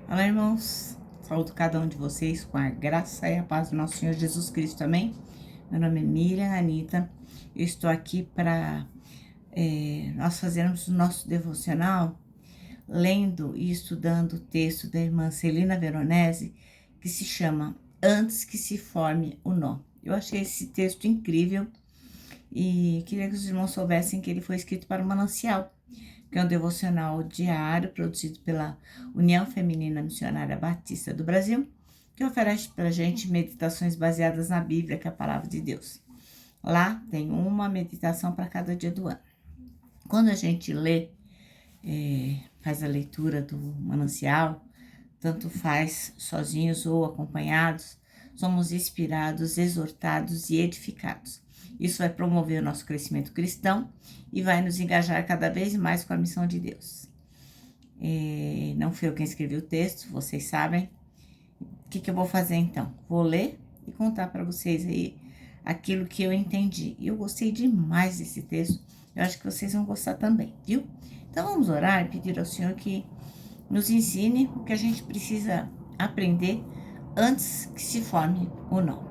Olá, irmãos. Saúdo cada um de vocês com a graça e a paz do nosso Senhor Jesus Cristo, amém? Meu nome é Miriam Anita. Eu estou aqui para nós fazermos o nosso devocional lendo e estudando o texto da irmã Celina Veronese, que se chama Antes que se forme o nó. Eu achei esse texto incrível e queria que os irmãos soubessem que ele foi escrito para o Manancial, que é um devocional diário produzido pela União Feminina Missionária Batista do Brasil, que oferece para a gente meditações baseadas na Bíblia, que é a palavra de Deus. Lá tem uma meditação para cada dia do ano. Quando a gente lê, faz a leitura do manancial, tanto faz sozinhos ou acompanhados, somos inspirados, exortados e edificados. Isso vai promover o nosso crescimento cristão e vai nos engajar cada vez mais com a missão de Deus. Não fui eu quem escrevi o texto, vocês sabem. O que eu vou fazer então? Vou ler e contar para vocês aí aquilo que eu entendi. E eu gostei demais desse texto, eu acho que vocês vão gostar também, viu? Então vamos orar e pedir ao Senhor que nos ensine o que a gente precisa aprender antes que se forme o nó.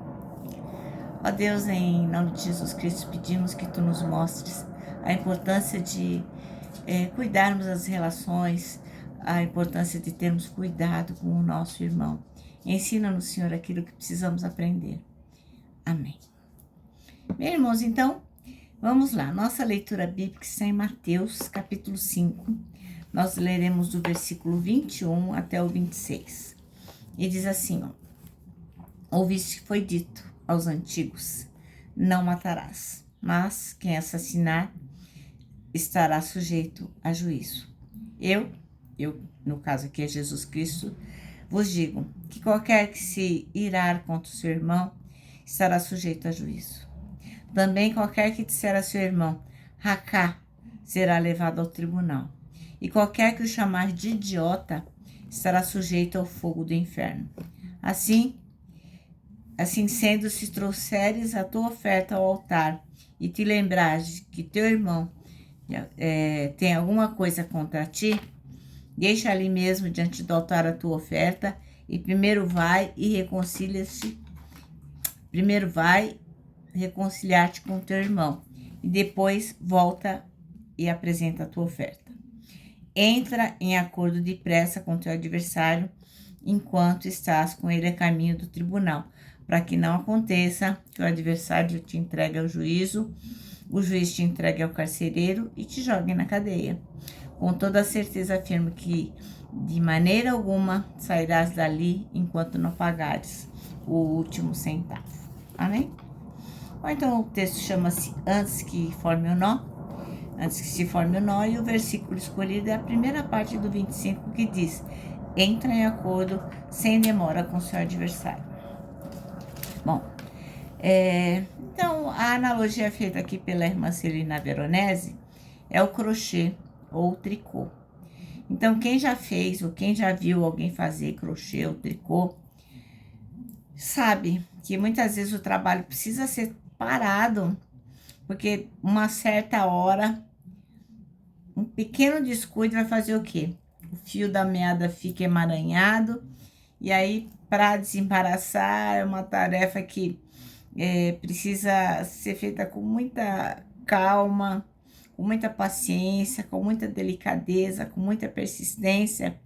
Ó Deus, em nome de Jesus Cristo, pedimos que Tu nos mostres a importância de cuidarmos das relações, a importância de termos cuidado com o nosso irmão. Ensina-nos, Senhor, aquilo que precisamos aprender. Amém. Meus irmãos, então, vamos lá. Nossa leitura bíblica está em Mateus, capítulo 5. Nós leremos do versículo 21 até o 26. E diz assim, ó: Ouviste que foi dito aos antigos: não matarás, mas quem assassinar estará sujeito a juízo. Eu, no caso aqui é Jesus Cristo, vos digo que qualquer que se irar contra o seu irmão estará sujeito a juízo. Também qualquer que disser a seu irmão, racá, será levado ao tribunal. E qualquer que o chamar de idiota estará sujeito ao fogo do inferno. Assim sendo, se trouxeres a tua oferta ao altar e te lembrares que teu irmão tem alguma coisa contra ti, deixa ali mesmo diante do altar a tua oferta e primeiro vai reconciliar-te com teu irmão e depois volta e apresenta a tua oferta. Entra em acordo depressa com teu adversário enquanto estás com ele a caminho do tribunal, para que não aconteça que o adversário te entregue ao juízo, o juiz te entregue ao carcereiro e te jogue na cadeia. Com toda certeza afirmo que de maneira alguma sairás dali enquanto não pagares o último centavo. Amém? Ou então o texto chama-se Antes que forme o nó. Antes que se forme o nó, e o versículo escolhido é a primeira parte do 25, que diz: entra em acordo sem demora com seu adversário. Bom, então a analogia feita aqui pela irmã Celina Veronese é o crochê ou o tricô. Então, quem já fez ou quem já viu alguém fazer crochê ou tricô, sabe que muitas vezes o trabalho precisa ser parado, porque uma certa hora, um pequeno descuido vai fazer o quê? O fio da meada fica emaranhado, e aí, para desembaraçar, é uma tarefa que precisa ser feita com muita calma, com muita paciência, com muita delicadeza, com muita persistência,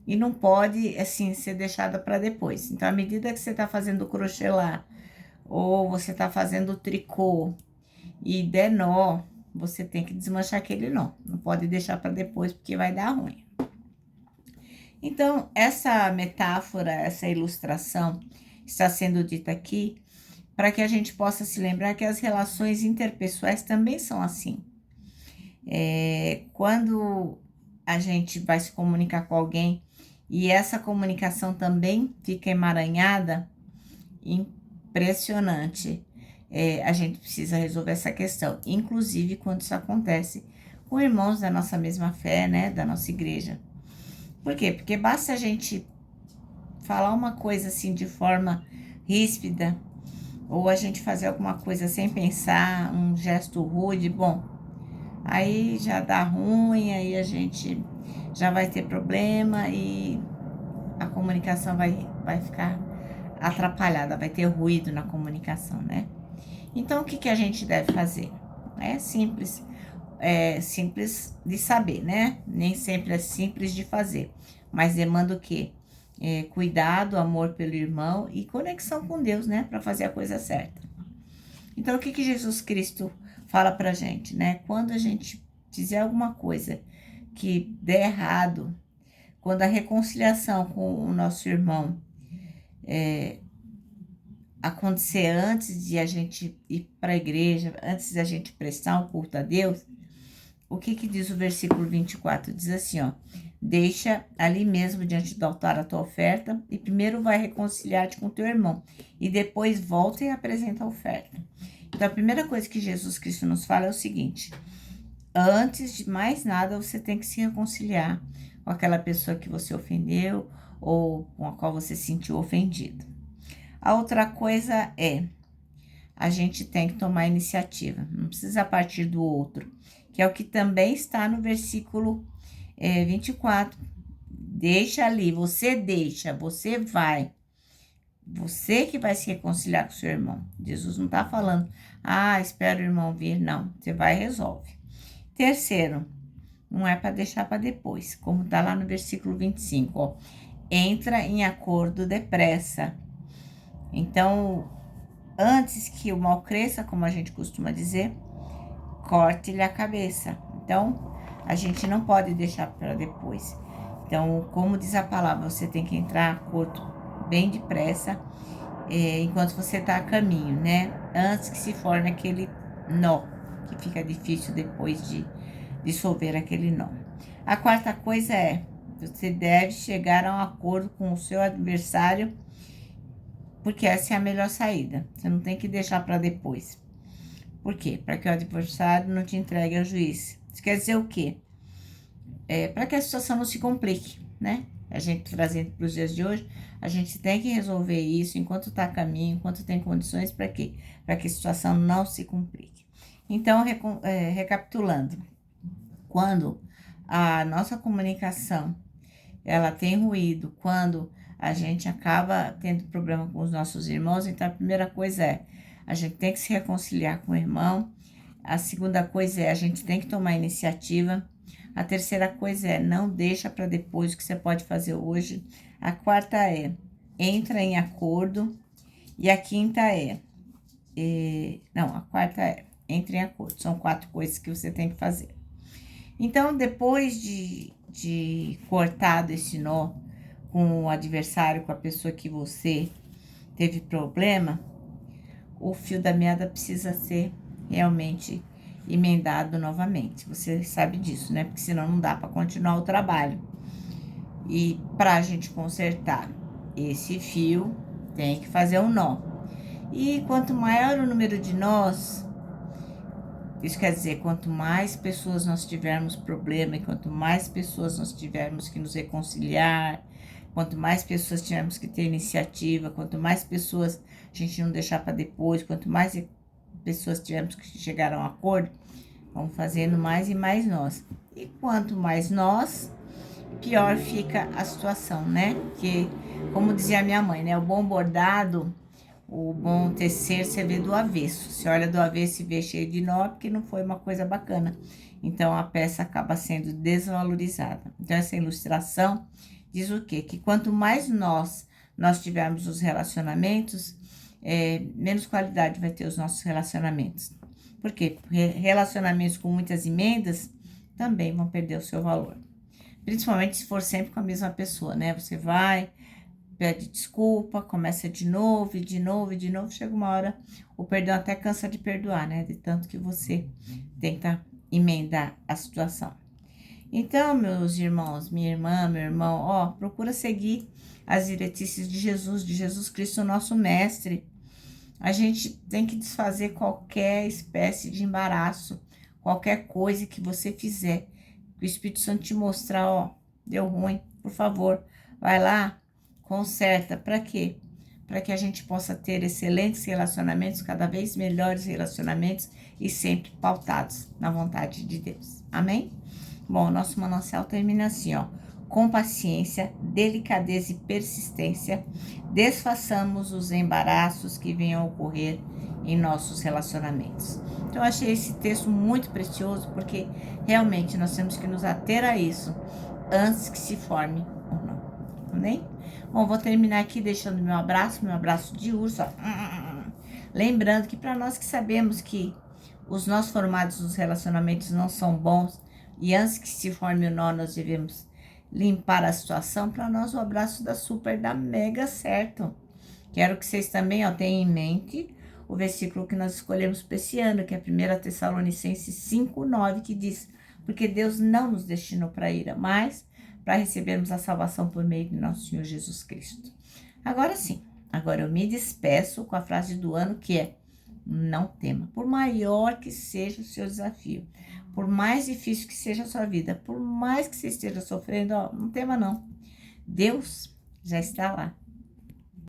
e não pode, assim, ser deixada para depois. Então, à medida que você está fazendo o crochê lá, ou você está fazendo o tricô, e der nó, você tem que desmanchar aquele nó. Não pode deixar para depois, porque vai dar ruim. Então, essa metáfora, essa ilustração está sendo dita aqui para que a gente possa se lembrar que as relações interpessoais também são assim. Quando a gente vai se comunicar com alguém e essa comunicação também fica emaranhada, impressionante. A gente precisa resolver essa questão, inclusive quando isso acontece com irmãos da nossa mesma fé, né, da nossa igreja. Por quê? Porque basta a gente falar uma coisa assim de forma ríspida, ou a gente fazer alguma coisa sem pensar, um gesto rude, bom, aí já dá ruim, aí a gente já vai ter problema e a comunicação vai ficar atrapalhada, vai ter ruído na comunicação, né? Então, o que que a gente deve fazer? É simples de saber, né? Nem sempre é simples de fazer, mas demanda o quê? Cuidado, amor pelo irmão e conexão com Deus, né? Para fazer a coisa certa. Então, o que que Jesus Cristo fala pra gente, né? Quando a gente fizer alguma coisa que der errado, quando a reconciliação com o nosso irmão acontecer antes de a gente ir para a igreja, antes de a gente prestar um culto a Deus, o que que diz o versículo 24? Diz assim, ó: deixa ali mesmo diante do altar a tua oferta e primeiro vai reconciliar-te com teu irmão e depois volta e apresenta a oferta. Então, a primeira coisa que Jesus Cristo nos fala é o seguinte: antes de mais nada, você tem que se reconciliar com aquela pessoa que você ofendeu ou com a qual você se sentiu ofendido. A outra coisa é, a gente tem que tomar iniciativa, não precisa partir do outro, que é o que também está no versículo 24. Deixa ali, você vai. Você que vai se reconciliar com seu irmão. Jesus não está falando, espera o irmão vir, não. Você vai e resolve. Terceiro, não é para deixar para depois, como está lá no versículo 25, ó. Entra em acordo depressa. Então, antes que o mal cresça, como a gente costuma dizer, corte-lhe a cabeça. Então, a gente não pode deixar para depois. Então, como diz a palavra, você tem que entrar em acordo bem depressa, enquanto você está a caminho, né? Antes que se forme aquele nó, que fica difícil depois de dissolver aquele nó. A quarta coisa é, você deve chegar a um acordo com o seu adversário, porque essa é a melhor saída. Você não tem que deixar para depois. Por quê? Para que o adversário não te entregue ao juiz. Isso quer dizer o quê? Para que a situação não se complique, né? A gente trazendo para os dias de hoje, a gente tem que resolver isso enquanto está a caminho, enquanto tem condições, para quê? Para que a situação não se complique. Então, recapitulando, quando a nossa comunicação ela tem ruído, quando a gente acaba tendo problema com os nossos irmãos, então a primeira coisa é, a gente tem que se reconciliar com o irmão. A segunda coisa é, a gente tem que tomar iniciativa. A terceira coisa é, não deixa para depois o que você pode fazer hoje. A quarta é, entra em acordo. E a quinta a quarta é, entra em acordo. São 4 coisas que você tem que fazer. Então, depois de cortado esse nó com o adversário, com a pessoa que você teve problema, o fio da meada precisa ser realmente emendado novamente. Você sabe disso, né? Porque senão não dá para continuar o trabalho. E para a gente consertar esse fio, tem que fazer um nó. E quanto maior o número de nós, isso quer dizer, quanto mais pessoas nós tivermos problema e quanto mais pessoas nós tivermos que nos reconciliar, quanto mais pessoas tivermos que ter iniciativa, quanto mais pessoas a gente não deixar para depois, quanto mais pessoas tivermos que chegar a um acordo, vamos fazendo mais e mais nós. E quanto mais nós, pior fica a situação, né? Porque, como dizia minha mãe, né? O bom bordado, o bom tecer, você vê do avesso. Você olha do avesso e vê cheio de nó, porque não foi uma coisa bacana. Então, a peça acaba sendo desvalorizada. Então, essa ilustração diz o quê? Que quanto mais nós tivermos os relacionamentos, menos qualidade vai ter os nossos relacionamentos. Por quê? Porque relacionamentos com muitas emendas também vão perder o seu valor. Principalmente se for sempre com a mesma pessoa, né? Você vai, pede desculpa, começa de novo, chega uma hora, o perdão até cansa de perdoar, né? De tanto que você tenta emendar a situação. Então, meus irmãos, minha irmã, meu irmão, procura seguir as diretrizes de Jesus Cristo, nosso mestre. A gente tem que desfazer qualquer espécie de embaraço, qualquer coisa que você fizer, que o Espírito Santo te mostrar, deu ruim, por favor, vai lá, conserta. Para quê? Para que a gente possa ter excelentes relacionamentos, cada vez melhores relacionamentos e sempre pautados na vontade de Deus. Amém? Bom, nosso manancial termina assim, com paciência, delicadeza e persistência, desfaçamos os embaraços que venham a ocorrer em nossos relacionamentos. Então, eu achei esse texto muito precioso, porque realmente nós temos que nos ater a isso antes que se forme ou não. Amém? Bom, vou terminar aqui deixando meu abraço de urso. Ó. Lembrando que para nós que sabemos que os nossos formatos dos relacionamentos não são bons e antes que se forme o nó, nós devemos limpar a situação. Para nós, o abraço da super dá mega certo. Quero que vocês também tenham em mente o versículo que nós escolhemos para esse ano, que é 1 Tessalonicenses 5:9, que diz: porque Deus não nos destinou para a ira, mas para recebermos a salvação por meio de nosso Senhor Jesus Cristo. Agora sim, agora eu me despeço com a frase do ano, que é: não tema, por maior que seja o seu desafio, por mais difícil que seja a sua vida, por mais que você esteja sofrendo, não tema não. Deus já está lá